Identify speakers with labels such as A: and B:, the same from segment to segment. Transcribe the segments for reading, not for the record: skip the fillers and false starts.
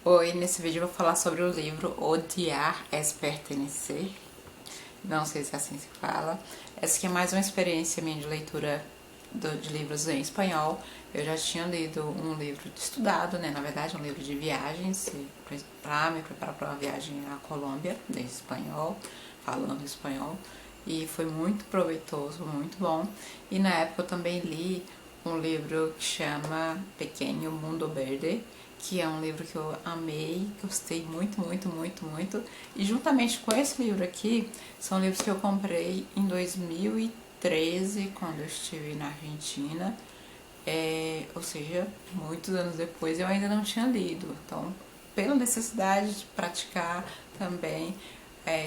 A: Oi, nesse vídeo eu vou falar sobre o livro Odiar é Pertencer. Não sei se é assim se fala. Essa aqui é mais uma experiência minha de leitura de livros em espanhol. Eu já tinha lido um livro estudado, né? Na verdade, um livro de viagens para me preparar para uma viagem à Colômbia, em espanhol, falando espanhol. E foi muito proveitoso, muito bom. E na época eu também li um livro que chama Pequeno Mundo Verde, que é um livro que eu amei, gostei muito, muito, muito, muito. E juntamente com esse livro aqui, são livros que eu comprei em 2013, quando eu estive na Argentina. Ou seja, muitos anos depois eu ainda não tinha lido. Então, pela necessidade de praticar também,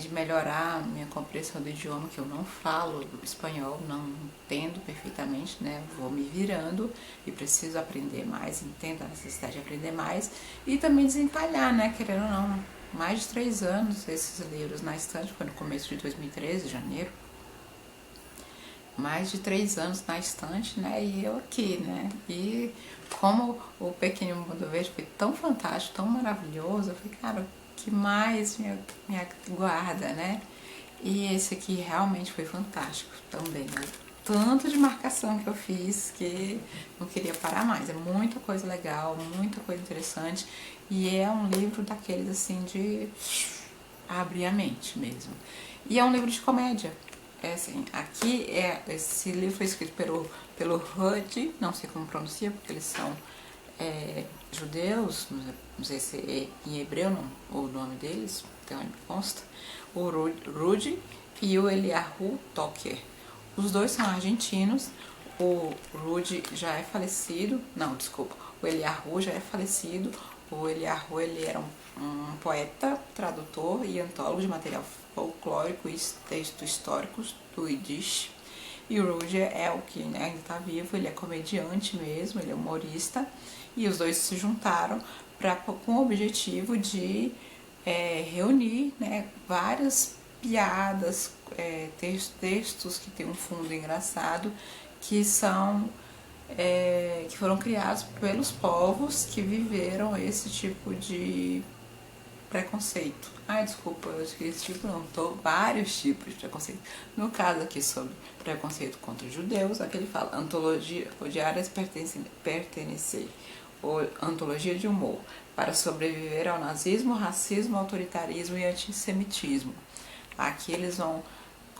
A: de melhorar minha compreensão do idioma, que eu não falo espanhol, não entendo perfeitamente, né? Vou me virando e preciso aprender mais, entendo a necessidade de aprender mais e também desencalhar, né? Querendo ou não, mais de 3 anos esses livros na estante, foi no começo de 2013, janeiro. Mais de 3 anos na estante, né? E eu aqui, né? E como o Pequeno Mundo Verde foi tão fantástico, tão maravilhoso, eu falei, cara, que mais me aguarda, né? E esse aqui realmente foi fantástico também, né? Tanto de marcação que eu fiz que não queria parar mais. É muita coisa legal, muita coisa interessante. E é um livro daqueles assim de abrir a mente mesmo. E é um livro de comédia. É assim, esse livro foi escrito pelo Rudd, não sei como pronuncia, porque eles são judeus, não sei se é em hebreu não, o nome deles, até onde consta, o Rudd e o Eliyahu Toker. Os dois são argentinos, o Rudd já é falecido, não, desculpa, o Eliyahu já é falecido. O Eliyahu, ele era um poeta, tradutor e antólogo de material folclórico e textos históricos do Yiddish. E o Rudy é o que, né, ainda está vivo, ele é comediante mesmo, ele é humorista. E os dois se juntaram com o objetivo de reunir, né, várias piadas, textos que têm um fundo engraçado, que são que foram criados pelos povos que viveram esse tipo de preconceito. Ai, desculpa, eu acho que esse tipo não, vários tipos de preconceito. No caso aqui sobre preconceito contra os judeus, aqui ele fala antologia, odiar é pertencer, ou antologia de humor, para sobreviver ao nazismo, racismo, autoritarismo e antissemitismo. Aqui eles vão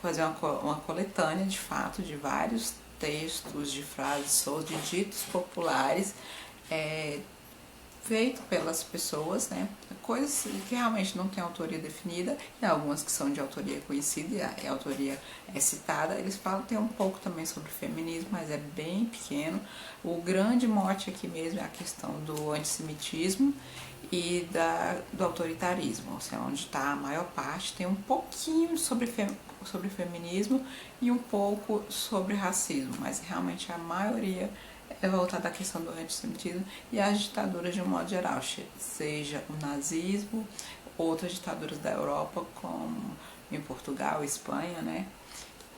A: fazer uma coletânea, de fato, de vários textos, de frases ou de ditos populares feito pelas pessoas, né? Coisas que realmente não tem autoria definida, e algumas que são de autoria conhecida e a autoria é citada. Eles falam, tem um pouco também sobre feminismo, mas é bem pequeno. O grande mote aqui mesmo é a questão do antissemitismo e do autoritarismo, ou seja, onde está a maior parte. Tem um pouquinho sobre feminismo e um pouco sobre racismo, mas realmente a maioria é voltada à questão do antissemitismo e às ditaduras de um modo geral, seja o nazismo, outras ditaduras da Europa, como em Portugal, Espanha, né?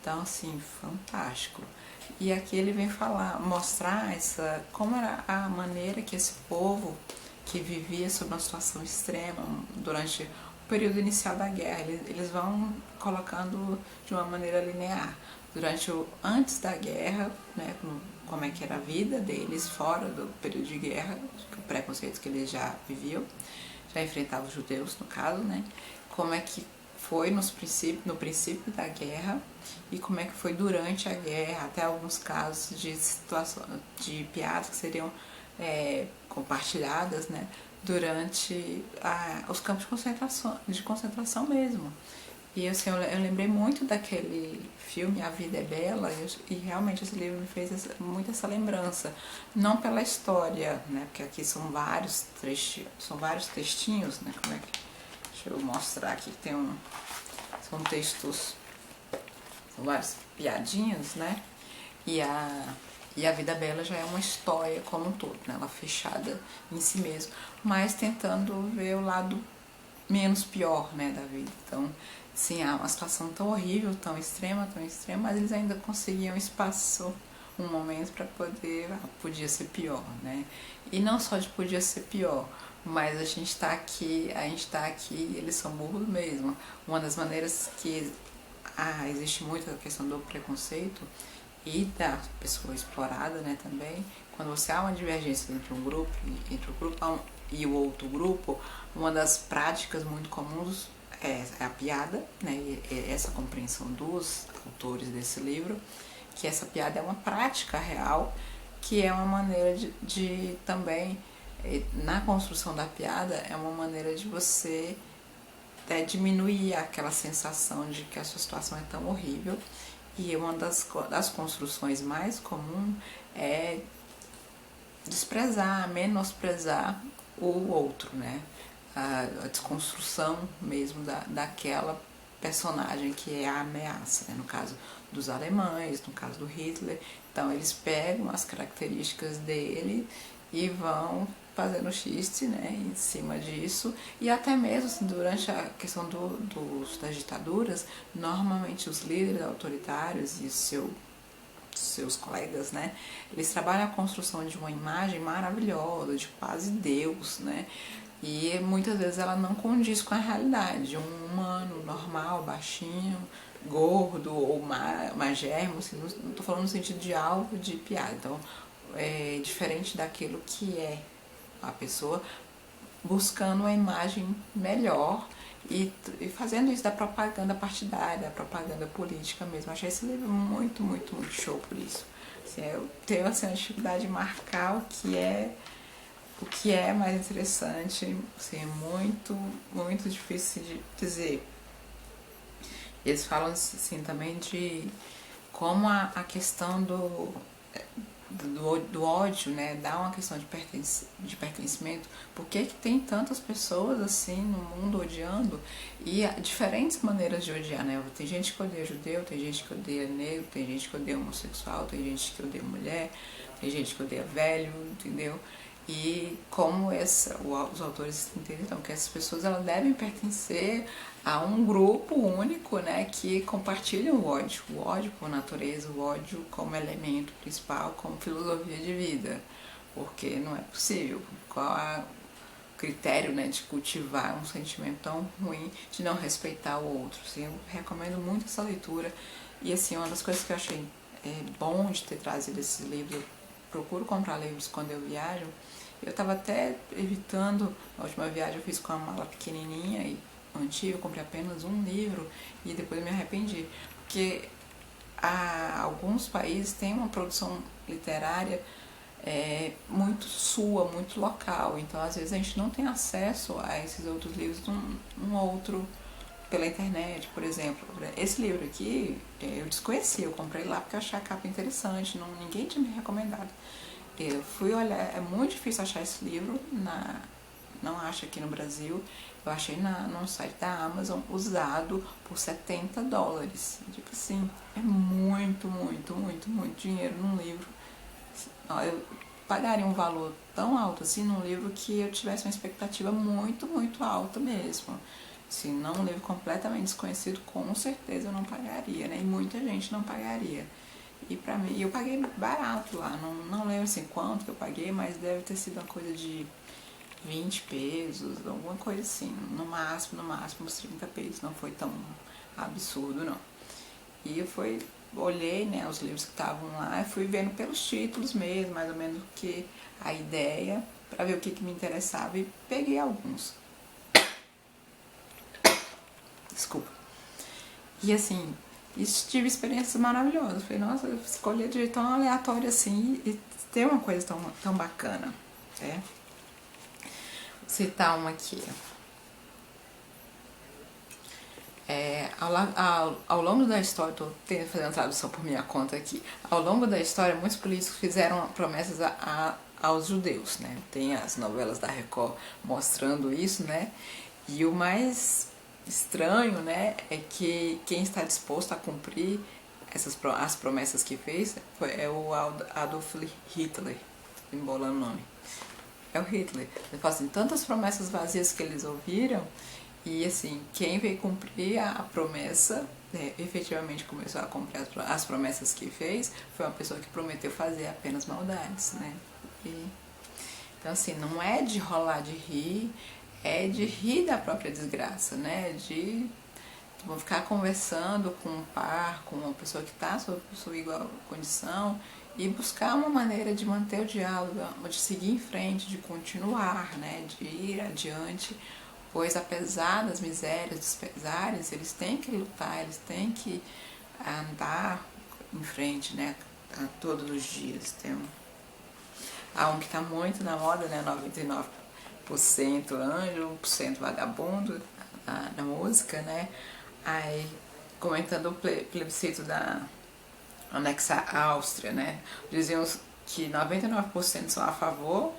A: Então, assim, fantástico. E aqui ele vem mostrar como era a maneira que esse povo que vivia sob uma situação extrema durante o período inicial da guerra, eles vão colocando de uma maneira linear. Antes da guerra, né, como é que era a vida deles fora do período de guerra, o preconceito que eles já viviam, já enfrentavam os judeus no caso, né, como é que foi no princípio da guerra e como é que foi durante a guerra, até alguns casos de piadas que seriam compartilhadas, né, durante os campos de concentração mesmo. E assim, eu lembrei muito daquele filme A Vida é Bela, e realmente esse livro me fez muito essa lembrança. Não pela história, né? Porque aqui são vários textinhos, né? Deixa eu mostrar aqui, são textos, são vários piadinhos, né? E a Vida Bela já é uma história como um todo, né? Ela fechada em si mesma, mas tentando ver o lado menos pior, né, da vida. Então, sim, há uma situação tão horrível, tão extrema, mas eles ainda conseguiam espaço, momento para poder, podia ser pior, né? E não só de podia ser pior, mas a gente tá aqui, eles são burros mesmo. Uma das maneiras que existe muito a questão do preconceito e da pessoa explorada, né, também, quando você há uma divergência entre um grupo, e o outro grupo, uma das práticas muito comuns é a piada, né, e essa compreensão dos autores desse livro, que essa piada é uma prática real, que é uma maneira de também, na construção da piada, é uma maneira de você diminuir aquela sensação de que a sua situação é tão horrível. E uma das construções mais comuns é desprezar, menosprezar o outro, né? A desconstrução mesmo daquela personagem que é a ameaça, né? No caso dos alemães, no caso do Hitler. Então eles pegam as características dele e vão fazendo xiste, né, em cima disso. E até mesmo assim, durante a questão das ditaduras, normalmente os líderes autoritários e seus colegas, né, eles trabalham a construção de uma imagem maravilhosa, de quase Deus, né, e muitas vezes ela não condiz com a realidade. Um humano normal, baixinho, gordo ou magérrimo, assim, não estou falando no sentido de alvo de piada, então é diferente daquilo que é a pessoa, buscando uma imagem melhor e fazendo isso da propaganda partidária, da propaganda política mesmo. Achei esse livro muito, muito, muito show por isso. Assim, eu tenho assim, uma dificuldade de marcar o que é mais interessante, assim, é muito, muito difícil de dizer. Eles falam assim também de como a questão do ódio, né, dá uma questão de pertencimento. Por que tem tantas pessoas assim no mundo odiando? E há diferentes maneiras de odiar, né? Tem gente que odeia judeu, tem gente que odeia negro, tem gente que odeia homossexual, tem gente que odeia mulher, tem gente que odeia velho, entendeu? E como os autores entendem então, que essas pessoas elas devem pertencer a um grupo único, né, que compartilha o ódio por natureza, o ódio como elemento principal, como filosofia de vida, porque não é possível. Qual é o critério, né, de cultivar um sentimento tão ruim de não respeitar o outro? Assim, eu recomendo muito essa leitura. E assim, uma das coisas que eu achei bom de ter trazido esse livro, eu procuro comprar livros quando eu viajo. Eu estava até evitando, na última viagem eu fiz com uma mala pequenininha e antiga, eu comprei apenas um livro e depois eu me arrependi, porque alguns países têm uma produção literária muito sua, muito local, então às vezes a gente não tem acesso a esses outros livros um outro pela internet, por exemplo. Esse livro aqui eu desconhecia, eu comprei lá porque eu achei a capa interessante, ninguém tinha me recomendado. Eu fui olhar, é muito difícil achar esse livro, não acho aqui no Brasil. Eu achei no site da Amazon usado por $70. Tipo assim, é muito, muito, muito, muito dinheiro num livro. Eu pagaria um valor tão alto assim num livro que eu tivesse uma expectativa muito, muito alta mesmo. Se não um livro completamente desconhecido, com certeza eu não pagaria, né? E muita gente não pagaria. E pra mim, eu paguei barato lá, não lembro assim quanto que eu paguei, mas deve ter sido uma coisa de 20 pesos, alguma coisa assim, no máximo uns 30 pesos, não foi tão absurdo não. E eu olhei, né, os livros que estavam lá e fui vendo pelos títulos mesmo, mais ou menos o que a ideia, pra ver o que me interessava e peguei alguns. Desculpa. E assim, tive experiências maravilhosas. Falei, nossa, eu escolhi de jeito tão aleatório assim e ter uma coisa tão bacana, né? Vou citar uma aqui. Ao longo da história, estou fazendo a tradução por minha conta aqui. Ao longo da história, muitos políticos fizeram promessas aos judeus, né? Tem as novelas da Record mostrando isso, né? E o mais estranho, né, é que quem está disposto a cumprir as promessas que fez é o Adolf Hitler, embolando o nome. É o Hitler. Ele fala assim, tantas promessas vazias que eles ouviram, e assim, quem veio cumprir a promessa, efetivamente começou a cumprir as promessas que fez, foi uma pessoa que prometeu fazer apenas maldades, né? Então, assim, não é de rolar de rir, é de rir da própria desgraça, né? De vão ficar conversando com um par, com uma pessoa que está sob sua igual condição e buscar uma maneira de manter o diálogo, de seguir em frente, de continuar, né? De ir adiante, pois apesar das misérias, dos pesares, eles têm que lutar, eles têm que andar em frente, né? Todos os dias. Tem há um que está muito na moda, né? 99% anjo, 1% vagabundo na música, né? Aí, comentando o plebiscito da anexar a Áustria, né? Diziam que 99% são a favor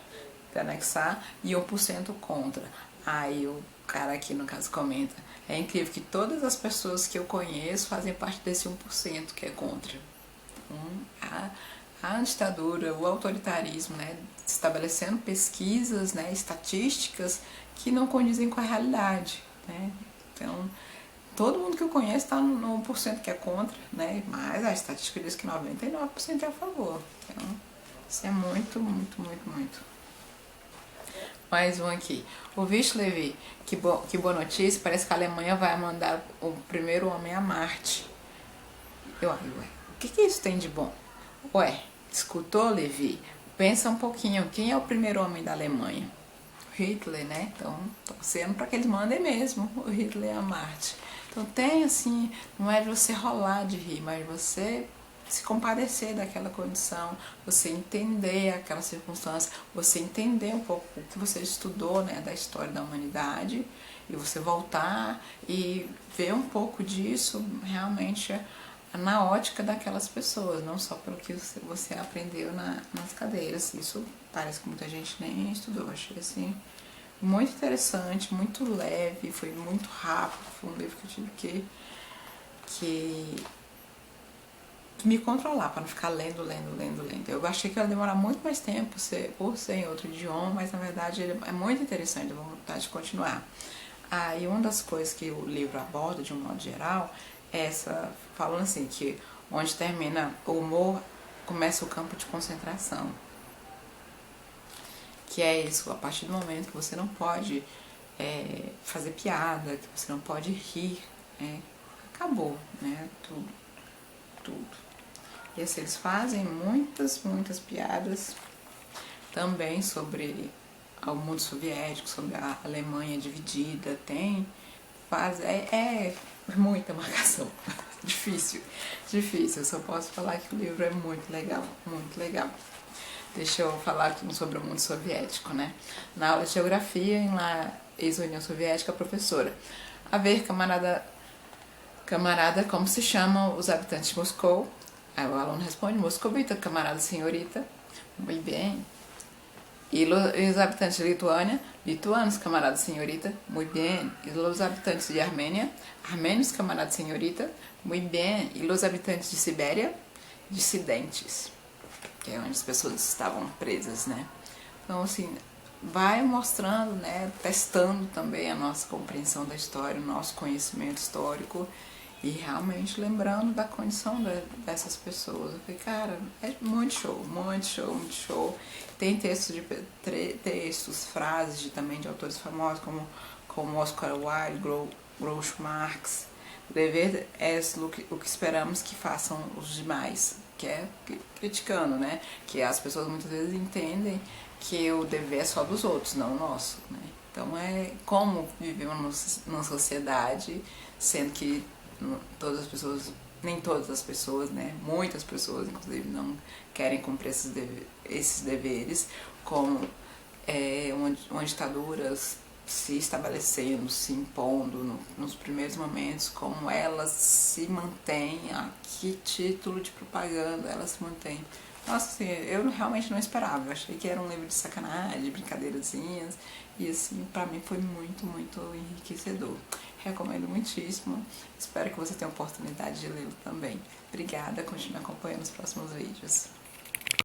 A: de anexar e 1% contra. Aí o cara aqui no caso comenta: é incrível que todas as pessoas que eu conheço fazem parte desse 1% que é contra. A ditadura, o autoritarismo, né, estabelecendo pesquisas, né, estatísticas que não condizem com a realidade, né? Então, todo mundo que eu conheço está no 1% que é contra, né? Mas a estatística diz que 99% é a favor. Então, isso é muito, muito, muito, muito. Mais um aqui. O Vixe Levi, que boa notícia, parece que a Alemanha vai mandar o primeiro homem a Marte. Ué, o que isso tem de bom? Ué, escutou, Levi? Pensa um pouquinho, quem é o primeiro homem da Alemanha? Hitler, né? Então, torcendo para que eles mandem mesmo o Hitler a Marte. Então tem assim, não é de você rolar de rir, mas você se compadecer daquela condição, você entender aquela circunstância, você entender um pouco o que você estudou, né, da história da humanidade, e você voltar e ver um pouco disso realmente na ótica daquelas pessoas, não só pelo que você aprendeu nas cadeiras. Isso parece que muita gente nem estudou. Achei assim muito interessante, muito leve, foi muito rápido, foi um livro que eu tive que me controlar para não ficar lendo. Eu achei que ia demorar muito mais tempo por ser em outro idioma, mas na verdade ele é muito interessante, eu vou vontade de continuar. E uma das coisas que o livro aborda de um modo geral é essa, falando assim, que onde termina o humor, começa o campo de concentração. Que é isso, a partir do momento que você não pode fazer piada, que você não pode rir, acabou, né? Tudo. E assim, eles fazem muitas piadas também sobre o mundo soviético, sobre a Alemanha dividida, é muita marcação. Difícil. Eu só posso falar que o livro é muito legal, muito legal. Deixa eu falar aqui sobre o mundo soviético, né? Na aula de geografia, em lá, ex-União Soviética, a professora: a ver, camarada, como se chamam os habitantes de Moscou? Aí o aluno responde: moscovita, camarada, senhorita. Muito bem. E os habitantes de Lituânia? Lituanos, camarada, senhorita. Muito bem. E os habitantes de Armênia? Armênios, camarada, senhorita. Muito bem. E os habitantes de Sibéria? Dissidentes, que é onde as pessoas estavam presas, né? Então, assim, vai mostrando, né, testando também a nossa compreensão da história, o nosso conhecimento histórico e realmente lembrando da condição dessas pessoas. Eu falei, cara, é muito show. Tem textos, frases também de autores famosos como Oscar Wilde, Groucho Marx. O dever é o que esperamos que façam os demais, que é criticando, né? Que as pessoas muitas vezes entendem que o dever é só dos outros, não o nosso, né? Então é como vivemos numa sociedade, sendo que nem todas as pessoas, né? Muitas pessoas, inclusive, não querem cumprir esses deveres, como uma ditadura se estabelecendo, se impondo nos primeiros momentos, como ela se mantém, a que título de propaganda ela se mantém. Nossa, assim, eu realmente não esperava, eu achei que era um livro de sacanagem, de brincadeirazinhas, e assim, pra mim foi muito enriquecedor. Recomendo muitíssimo, espero que você tenha a oportunidade de lê-lo também. Obrigada, continue acompanhando os próximos vídeos.